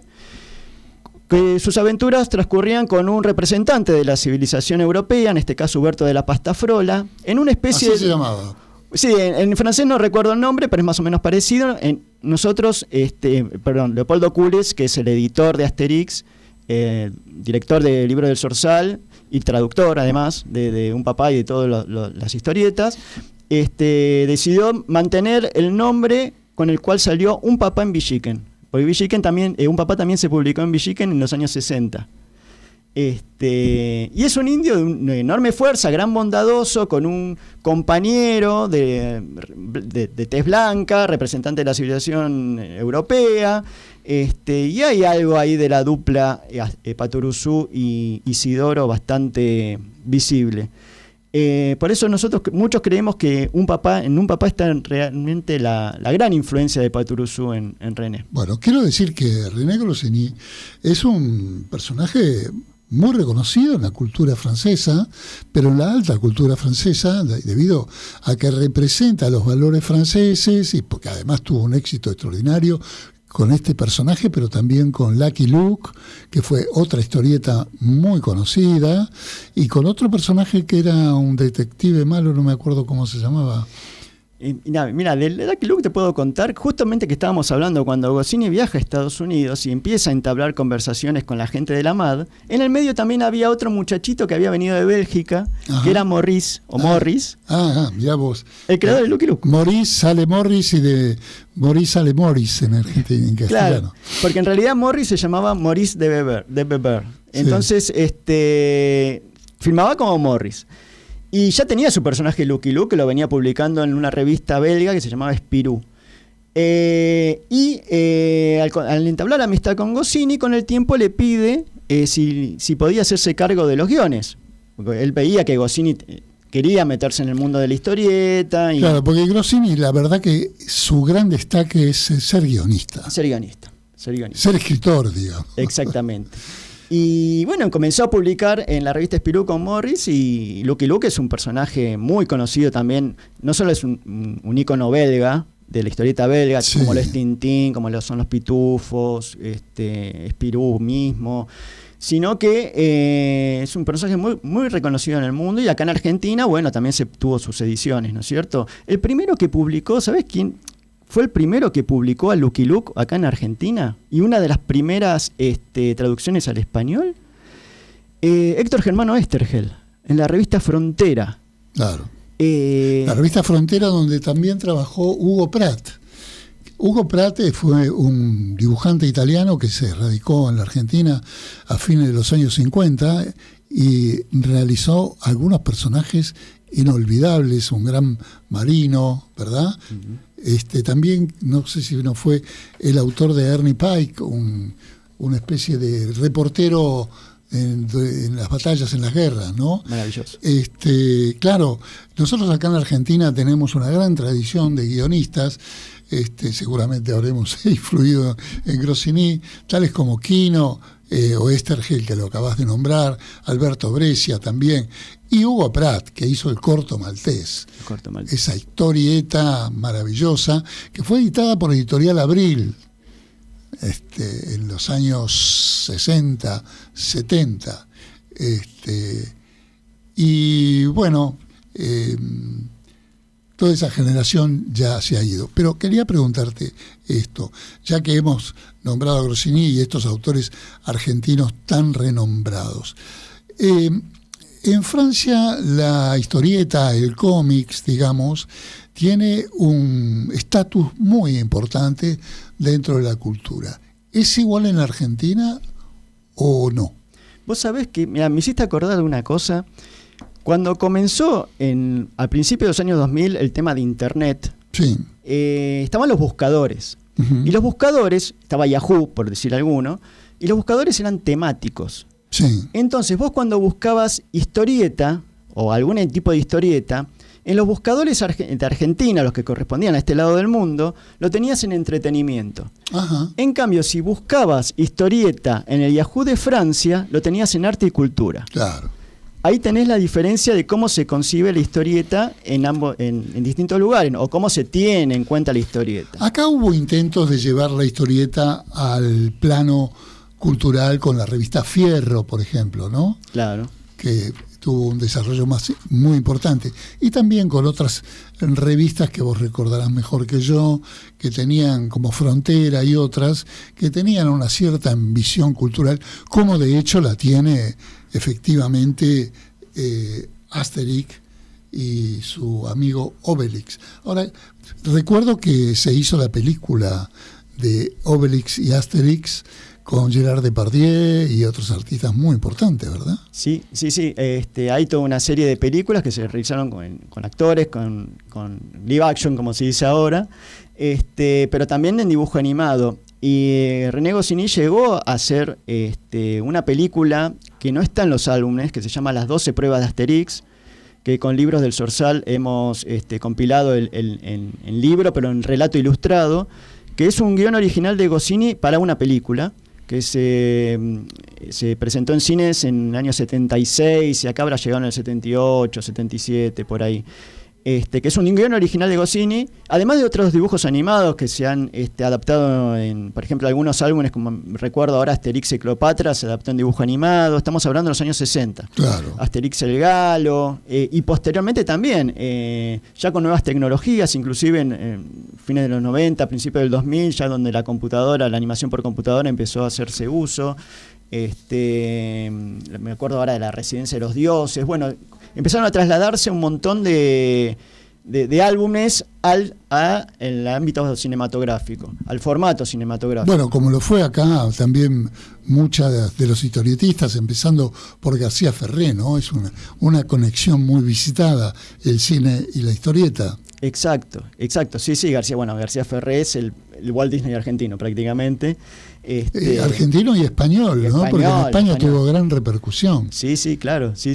[SPEAKER 8] que sus aventuras transcurrían con un representante de la civilización europea, en este caso Huberto de la Pastafrola, en una especie
[SPEAKER 6] ¿Así se llamaba?
[SPEAKER 8] Sí, en francés no recuerdo el nombre, pero es más o menos parecido. Leopoldo Cules, que es el editor de Asterix, director del Libro del Zorzal y traductor además de Un papá y de todas las historietas, decidió mantener el nombre con el cual salió Un papá en Villiquen. Porque Villiquen también, Un papá también se publicó en Villiquen en los años 60. Y es un indio de una enorme fuerza, gran bondadoso, con un compañero de tez blanca, representante de la civilización europea, y hay algo ahí de la dupla Paturuzú y Isidoro bastante visible. Por eso muchos creemos que en un papá está realmente la gran influencia de Paturuzú en René.
[SPEAKER 6] Bueno, quiero decir que René Goscinny es un personaje muy reconocido en la cultura francesa, pero en la alta cultura francesa, debido a que representa los valores franceses y porque además tuvo un éxito extraordinario con este personaje, pero también con Lucky Luke, que fue otra historieta muy conocida, y con otro personaje que era un detective malo, no me acuerdo cómo se llamaba.
[SPEAKER 8] Mira, de Lucky Luke te puedo contar, justamente que estábamos hablando cuando Goscinny viaja a Estados Unidos y empieza a entablar conversaciones con la gente de la MAD, en el medio también había otro muchachito que había venido de Bélgica,
[SPEAKER 6] Ajá.
[SPEAKER 8] que era Morris.
[SPEAKER 6] Mirá vos.
[SPEAKER 8] El creador de Lucky Luke.
[SPEAKER 6] Morris sale Morris y de Morris sale Morris en Argentina, en castellano.
[SPEAKER 8] Claro, porque en realidad Morris se llamaba Maurice de Weber. Entonces, filmaba como Morris. Y ya tenía su personaje Lucky Luke, que lo venía publicando en una revista belga que se llamaba Spirou. Al entablar amistad con Goscinny, con el tiempo le pide si podía hacerse cargo de los guiones. Porque él veía que Goscinny quería meterse en el mundo de la historieta.
[SPEAKER 6] Claro, porque Goscinny, la verdad que su gran destaque es ser guionista.
[SPEAKER 8] Ser guionista.
[SPEAKER 6] Ser escritor, digamos.
[SPEAKER 8] Exactamente. Y bueno, comenzó a publicar en la revista Spirou con Morris, y Lucky Luke es un personaje muy conocido también. No solo es un ícono belga, de la historieta belga,
[SPEAKER 6] sí,
[SPEAKER 8] como lo es Tintín, como lo son los Pitufos, Spirou mismo, sino que es un personaje muy, muy reconocido en el mundo, y acá en Argentina, bueno, también se tuvo sus ediciones, ¿no es cierto? El primero que publicó, ¿sabés quién fue el primero que publicó a Lucky Luke acá en Argentina? Y una de las primeras traducciones al español, Héctor Germano Estergel, en la revista Frontera.
[SPEAKER 6] Claro. La revista Frontera, donde también trabajó Hugo Pratt. Hugo Pratt fue un dibujante italiano que se radicó en la Argentina a fines de los años 50 y realizó algunos personajes inolvidables, un gran marino, ¿verdad? Uh-huh. También, no sé si no fue el autor de Ernie Pike, una especie de reportero en las batallas, en las guerras, ¿no?
[SPEAKER 8] Maravilloso.
[SPEAKER 6] Claro, nosotros acá en Argentina tenemos una gran tradición de guionistas, seguramente habremos influido en Goscinny, tales como Quino, o Estergel, que lo acabas de nombrar, Alberto Brescia también, y Hugo Pratt, que hizo El Corto Maltés. Esa historieta maravillosa, que fue editada por Editorial Abril, en los años 60, 70. Y bueno, toda esa generación ya se ha ido. Pero quería preguntarte esto, ya que hemos nombrado a Goscinny y estos autores argentinos tan renombrados. En Francia la historieta, el cómics, digamos, tiene un estatus muy importante dentro de la cultura. ¿Es igual en Argentina o no?
[SPEAKER 8] Vos sabés que, mira, me hiciste acordar de una cosa. Cuando comenzó al principio de los años 2000 el tema de Internet,
[SPEAKER 6] sí,
[SPEAKER 8] estaban los buscadores. Uh-huh. Y los buscadores, estaba Yahoo, por decir alguno, y los buscadores eran temáticos.
[SPEAKER 6] Sí.
[SPEAKER 8] Entonces vos cuando buscabas historieta, o algún tipo de historieta, en los buscadores de Argentina, los que correspondían a este lado del mundo, lo tenías en entretenimiento.
[SPEAKER 6] Ajá.
[SPEAKER 8] En cambio, si buscabas historieta en el Yahoo de Francia, lo tenías en arte y cultura.
[SPEAKER 6] Claro.
[SPEAKER 8] Ahí tenés la diferencia de cómo se concibe la historieta en distintos lugares, o cómo se tiene en cuenta la historieta.
[SPEAKER 6] Acá hubo intentos de llevar la historieta al plano cultural con la revista Fierro, por ejemplo, ¿no?
[SPEAKER 8] Claro.
[SPEAKER 6] Que tuvo un desarrollo muy importante. Y también con otras revistas que vos recordarás mejor que yo, que tenían como Frontera y otras, que tenían una cierta ambición cultural, como de hecho la tiene efectivamente Asterix y su amigo Obelix. Ahora, recuerdo que se hizo la película de Obelix y Asterix con Gerard Depardieu y otros artistas muy importantes, ¿verdad?
[SPEAKER 8] Sí. Hay toda una serie de películas que se realizaron con actores, con live action, como se dice ahora, pero también en dibujo animado. Y René Goscinny llegó a hacer una película que no está en los álbumes, que se llama Las 12 pruebas de Asterix, que con Libros del Zorzal hemos compilado el libro, pero en relato ilustrado, que es un guión original de Goscinny para una película, que se presentó en cines en el año 76 y acá habrá llegado en el 78, 77, por ahí. Que es un guion original de Goscinny, además de otros dibujos animados que se han adaptado en, por ejemplo, algunos álbumes, como recuerdo ahora Asterix y Cleopatra, se adaptó en dibujo animado, estamos hablando de los años 60.
[SPEAKER 6] Claro.
[SPEAKER 8] Asterix el Galo, y posteriormente también, ya con nuevas tecnologías, inclusive en fines de los 90, principios del 2000, ya donde la animación por computadora empezó a hacerse uso. Me acuerdo ahora de la Residencia de los Dioses. Bueno, empezaron a trasladarse un montón de álbumes el ámbito cinematográfico, al formato cinematográfico.
[SPEAKER 6] Bueno, como lo fue acá también muchas de los historietistas, empezando por García Ferré, ¿no? Es una conexión muy visitada, el cine y la historieta.
[SPEAKER 8] Exacto. Sí, García Ferré es el Walt Disney argentino prácticamente.
[SPEAKER 6] Argentino y español, ¿no? Porque en España tuvo gran repercusión.
[SPEAKER 8] Sí, claro, sí.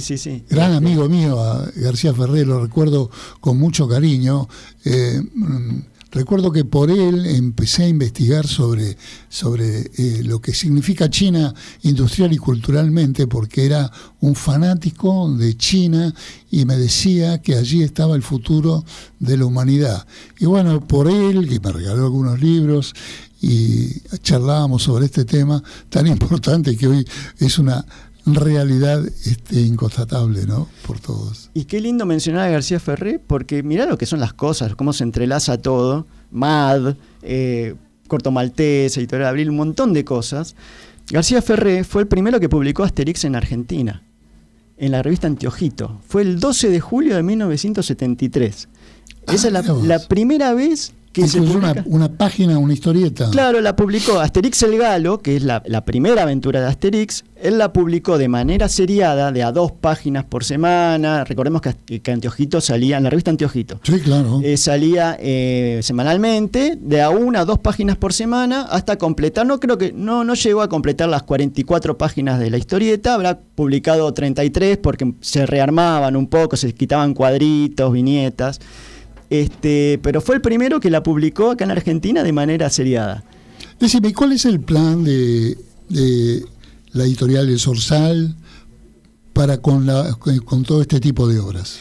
[SPEAKER 6] Gran amigo mío, a García Ferré, lo recuerdo con mucho cariño. Recuerdo que por él empecé a investigar sobre lo que significa China industrial y culturalmente, porque era un fanático de China y me decía que allí estaba el futuro de la humanidad. Y bueno, por él, que me regaló algunos libros, y charlábamos sobre este tema tan importante que hoy es una realidad inconstatable, ¿no? Por todos.
[SPEAKER 8] Y qué lindo mencionar a García Ferré, porque mirá lo que son las cosas, cómo se entrelaza todo, MAD, Corto Maltés, Editorial Abril, un montón de cosas. García Ferré fue el primero que publicó Asterix en Argentina, en la revista Anteojito. Fue el 12 de julio de 1973. Esa es la primera vez que se publica
[SPEAKER 6] una página, una historieta.
[SPEAKER 8] Claro, la publicó Asterix el Galo, que es la primera aventura de Asterix. Él la publicó de manera seriada, de a 2 páginas por semana. Recordemos que Anteojito salía, en la revista Anteojito.
[SPEAKER 6] Sí, claro.
[SPEAKER 8] Salía semanalmente, de a 1 a 2 páginas por semana, hasta completar. No creo que no llegó a completar las 44 páginas de la historieta. Habrá publicado 33 porque se rearmaban un poco, se quitaban cuadritos, viñetas. Pero fue el primero que la publicó acá en Argentina de manera seriada.
[SPEAKER 6] Decime, ¿cuál es el plan de la editorial El Zorzal para con todo este tipo de obras?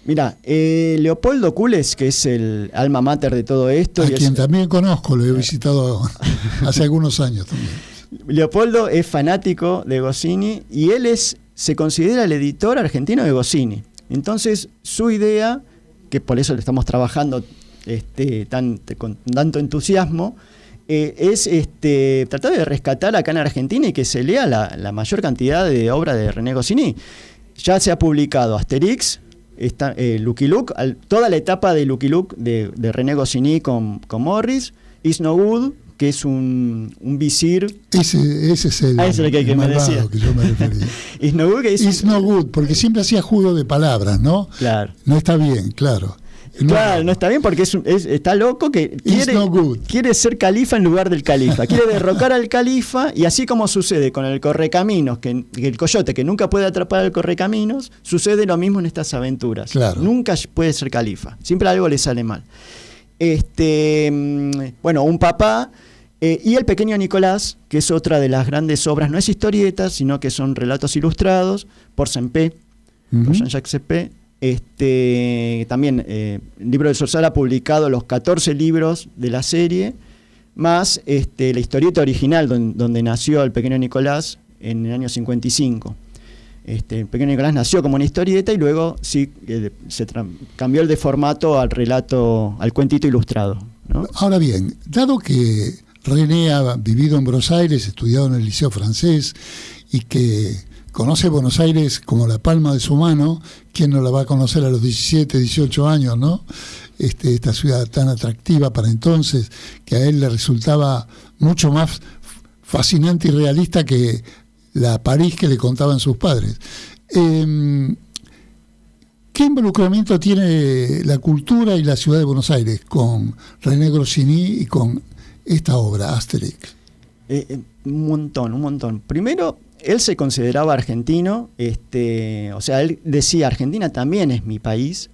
[SPEAKER 8] Mira, Leopoldo Cules, que es el alma mater de todo esto.
[SPEAKER 6] A quien también conozco, lo he visitado hace algunos años también.
[SPEAKER 8] Leopoldo es fanático de Goscinny y él se considera el editor argentino de Goscinny. Entonces, su idea, que por eso le estamos trabajando con tanto entusiasmo, es tratar de rescatar acá en Argentina y que se lea la mayor cantidad de obras de René Goscinny. Ya se ha publicado Asterix, Lucky Luke, toda la etapa de Lucky Luke de René Goscinny con Morris, Is No Good, que es un visir. Ese es el
[SPEAKER 6] malvado que yo me refería.
[SPEAKER 8] Is No Good,
[SPEAKER 6] Is No Good, porque siempre hacía juego de palabras, ¿no?
[SPEAKER 8] Claro.
[SPEAKER 6] No está bien, claro.
[SPEAKER 8] No está bien porque está loco que quiere ser califa en lugar del califa. Quiere derrocar al califa, y así como sucede con el correcaminos, que el coyote que nunca puede atrapar al correcaminos, sucede lo mismo en estas aventuras.
[SPEAKER 6] Claro.
[SPEAKER 8] Nunca puede ser califa. Siempre algo le sale mal. Un papá, y El pequeño Nicolás, que es otra de las grandes obras, no es historieta, sino que son relatos ilustrados por Sempé, por Jean-Jacques Sempé. También el libro del Zorzal ha publicado los 14 libros de la serie, más la historieta original donde nació El pequeño Nicolás en el año 55. El pequeño Nicolás nació como una historieta y luego se cambió el de formato al relato, al cuentito ilustrado, ¿no?
[SPEAKER 6] Ahora bien, dado que René ha vivido en Buenos Aires, estudiado en el Liceo Francés y que conoce Buenos Aires como la palma de su mano, ¿quién no la va a conocer a los 17, 18 años, no? Esta ciudad tan atractiva para entonces, que a él le resultaba mucho más fascinante y realista que la París que le contaban sus padres. ¿Qué involucramiento tiene la cultura y la ciudad de Buenos Aires con René Goscinny y con esta obra, Asterix?
[SPEAKER 8] Un montón. Primero, él se consideraba argentino, él decía, Argentina también es mi país.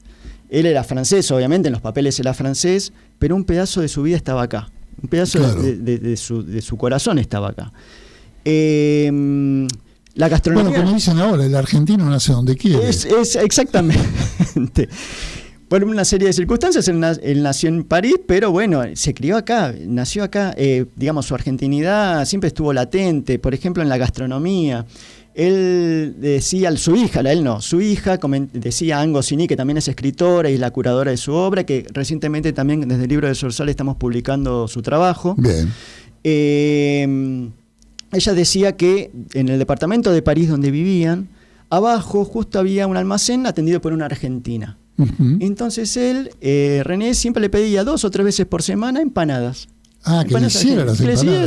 [SPEAKER 8] Él era francés, obviamente, en los papeles era francés, pero un pedazo de su vida estaba acá. un pedazo
[SPEAKER 6] Claro.
[SPEAKER 8] de su corazón estaba acá. La gastronomía...
[SPEAKER 6] Bueno, como dicen ahora, el argentino nace donde quiere.
[SPEAKER 8] Es exactamente. Por una serie de circunstancias, él nació en París, pero bueno, se crió acá, nació acá. Digamos, su argentinidad siempre estuvo latente, por ejemplo, en la gastronomía. Él decía, su hija decía Anne Goscinny, que también es escritora y es la curadora de su obra, que recientemente también desde el Libro de Sorsal estamos publicando su trabajo.
[SPEAKER 6] Bien.
[SPEAKER 8] Ella decía que en el departamento de París donde vivían, abajo justo había un almacén atendido por una argentina.
[SPEAKER 6] Uh-huh.
[SPEAKER 8] Entonces él, René, siempre le pedía 2 o 3 veces por semana empanadas.
[SPEAKER 6] Ah, que le hiciera las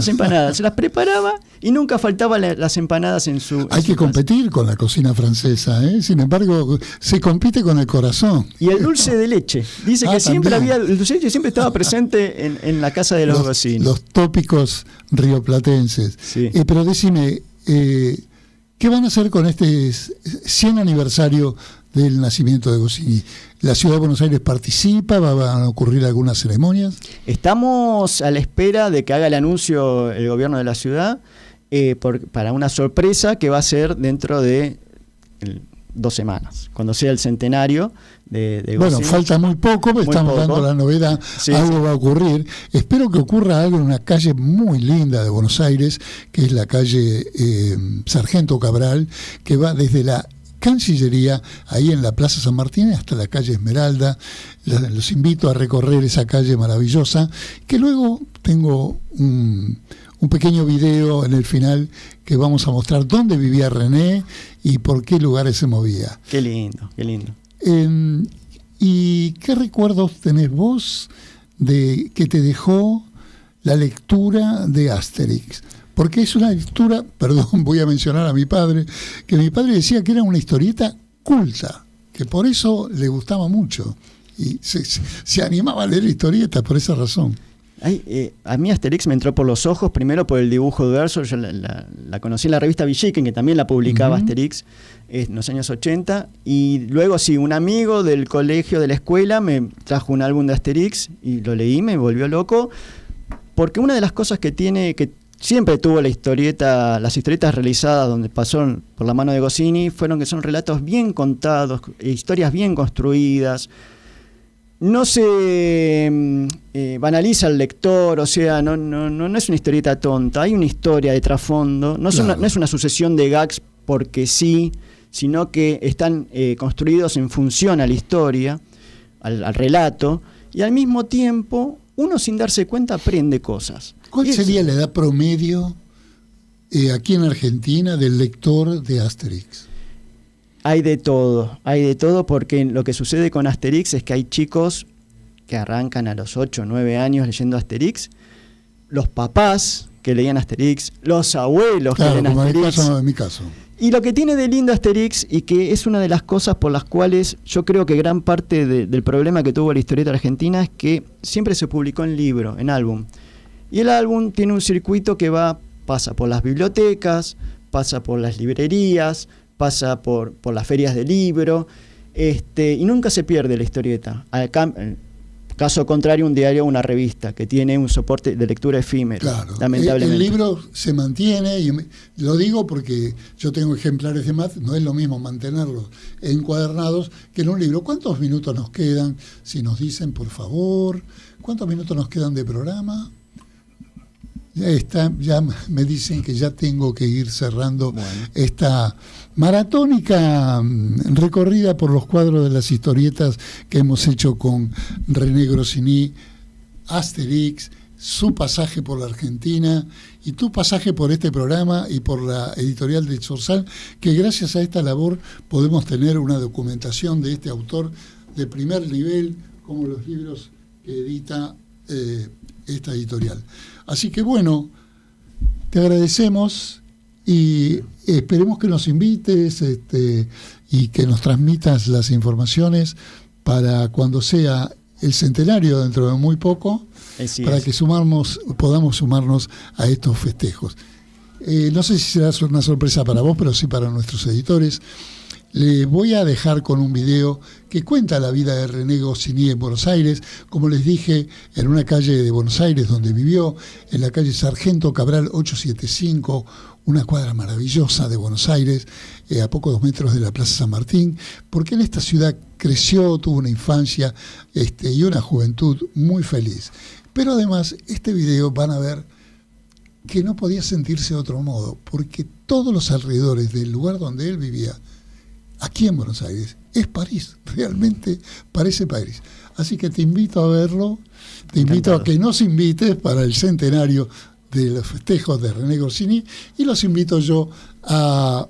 [SPEAKER 6] empanadas.
[SPEAKER 8] Se las preparaba y nunca faltaban las empanadas en su...
[SPEAKER 6] Hay que competir con la cocina francesa, ¿eh? Sin embargo, se compite con el corazón.
[SPEAKER 8] Y el dulce de leche. Dice que siempre había... El dulce de leche siempre estaba presente en la casa de los Goscinny.
[SPEAKER 6] Los tópicos rioplatenses.
[SPEAKER 8] Sí.
[SPEAKER 6] Pero decime, ¿qué van a hacer con este 100 aniversario del nacimiento de Goscinny? ¿La Ciudad de Buenos Aires participa? ¿Van a ocurrir algunas ceremonias?
[SPEAKER 8] Estamos a la espera de que haga el anuncio el gobierno de la ciudad para una sorpresa que va a ser dentro de 2 semanas, cuando sea el centenario de Goscinny.
[SPEAKER 6] Bueno, falta muy poco, pero estamos dando la novedad. Sí, algo va a ocurrir. Espero que ocurra algo en una calle muy linda de Buenos Aires, que es la calle Sargento Cabral, que va desde la Cancillería, ahí en la Plaza San Martín, hasta la calle Esmeralda. Los invito a recorrer esa calle maravillosa, que luego tengo un pequeño video en el final que vamos a mostrar dónde vivía René y por qué lugares se movía.
[SPEAKER 8] Qué lindo, qué lindo.
[SPEAKER 6] ¿Y qué recuerdos tenés vos de que te dejó la lectura de Asterix? Porque es una lectura, perdón, voy a mencionar a mi padre, que mi padre decía que era una historieta culta, que por eso le gustaba mucho, y se animaba a leer historietas por esa razón.
[SPEAKER 8] A mí Asterix me entró por los ojos, primero por el dibujo de verso. Yo la conocí en la revista Villiquen, que también la publicaba Asterix en los años 80, y luego sí, un amigo del colegio, de la escuela, me trajo un álbum de Asterix y lo leí, me volvió loco, porque una de las cosas que tiene, que siempre tuvo las historietas realizadas donde pasó por la mano de Goscinny, fueron que son relatos bien contados, historias bien construidas. No se banaliza al lector, o sea, no es una historieta tonta, hay una historia de trasfondo, no es una sucesión de gags porque sí, sino que están construidos en función a la historia, al relato, y al mismo tiempo uno sin darse cuenta aprende cosas.
[SPEAKER 6] ¿Cuál sería la edad promedio aquí en Argentina del lector de Asterix?
[SPEAKER 8] Hay de todo porque lo que sucede con Asterix es que hay chicos que arrancan a los 8 o 9 años leyendo Asterix, los papás que leían Asterix, los abuelos que leen Asterix.
[SPEAKER 6] En mi caso.
[SPEAKER 8] Y lo que tiene de lindo Asterix, y que es una de las cosas por las cuales yo creo que gran parte del problema que tuvo la historieta argentina, es que siempre se publicó en libro, en álbum. Y el álbum tiene un circuito que pasa por las bibliotecas, pasa por las librerías, pasa por las ferias de libro, y nunca se pierde la historieta. Caso contrario, un diario o una revista que tiene un soporte de lectura efímero.
[SPEAKER 6] Claro,
[SPEAKER 8] lamentablemente.
[SPEAKER 6] El libro se mantiene, y lo digo porque yo tengo ejemplares de más, no es lo mismo mantenerlos encuadernados que en un libro. ¿Cuántos minutos nos quedan? Si nos dicen, por favor, ¿cuántos minutos nos quedan de programa? Ya me dicen que ya tengo que ir cerrando esta maratónica recorrida por los cuadros de las historietas que hemos hecho con René Goscinny, Asterix, su pasaje por la Argentina y tu pasaje por este programa y por la editorial de Sorsal, que gracias a esta labor podemos tener una documentación de este autor de primer nivel, como los libros que edita esta editorial. Así que bueno, te agradecemos y esperemos que nos invites y que nos transmitas las informaciones para cuando sea el centenario dentro de muy poco, para que podamos sumarnos a estos festejos. No sé si será una sorpresa para vos, pero sí para nuestros editores. Les voy a dejar con un video que cuenta la vida de René Goscinny en Buenos Aires, como les dije, en una calle de Buenos Aires donde vivió, en la calle Sargento Cabral 875, una cuadra maravillosa de Buenos Aires, a pocos metros de la Plaza San Martín, porque en esta ciudad creció, tuvo una infancia y una juventud muy feliz. Pero además, este video van a ver que no podía sentirse de otro modo, porque todos los alrededores del lugar donde él vivía, aquí en Buenos Aires, es París, realmente parece París. Así que te invito a verlo, te invito a que nos invites para el centenario de los festejos de René Goscinny, y los invito yo a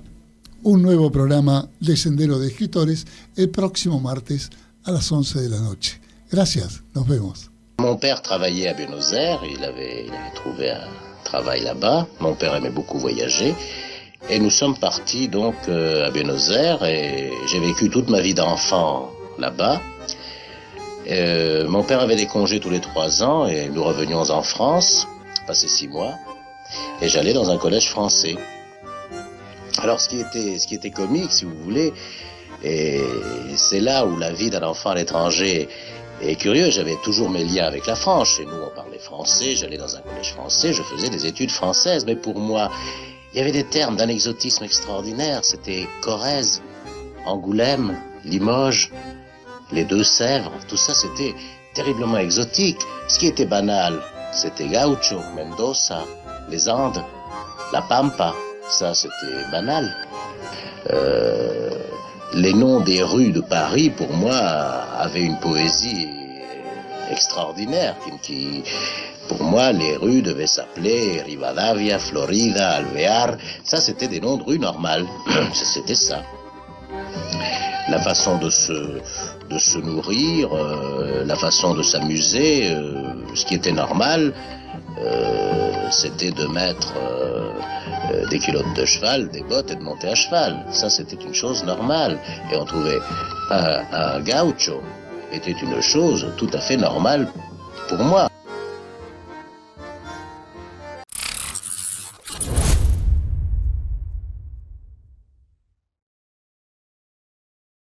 [SPEAKER 6] un nuevo programa de Sendero de Escritores el próximo martes a las 11 de la noche. Gracias, nos vemos.
[SPEAKER 9] Mon père travaillait à Buenos Aires, il avait trouvé un travail là-bas. Mon père aimait beaucoup voyager. Et nous sommes partis donc à Buenos Aires et j'ai vécu toute ma vie d'enfant là-bas. Mon père avait des congés tous les 3 ans et nous revenions en France, passé 6 mois, et j'allais dans un collège français. Alors ce qui était comique, si vous voulez, et c'est là où la vie d'un enfant à l'étranger est curieuse. J'avais toujours mes liens avec la France. Chez nous, on parlait français, j'allais dans un collège français, je faisais des études françaises, mais pour moi, il y avait des termes d'un exotisme extraordinaire. C'était Corrèze, Angoulême, Limoges, les Deux-Sèvres. Tout ça, c'était terriblement exotique. Ce qui était banal, c'était Gaucho, Mendoza, les Andes, la Pampa. Ça, c'était banal. Les noms des rues de Paris, pour moi, avaient une poésie extraordinaire qui pour moi, les rues devaient s'appeler Rivadavia, Florida, Alvear. Ça, c'était des noms de rues normales. C'était ça. La façon de se nourrir, la façon de s'amuser, ce qui était normal, c'était de mettre des culottes de cheval, des bottes et de monter à cheval. Ça, c'était une chose normale. Et on trouvait un gaucho était une chose tout à fait normale pour moi.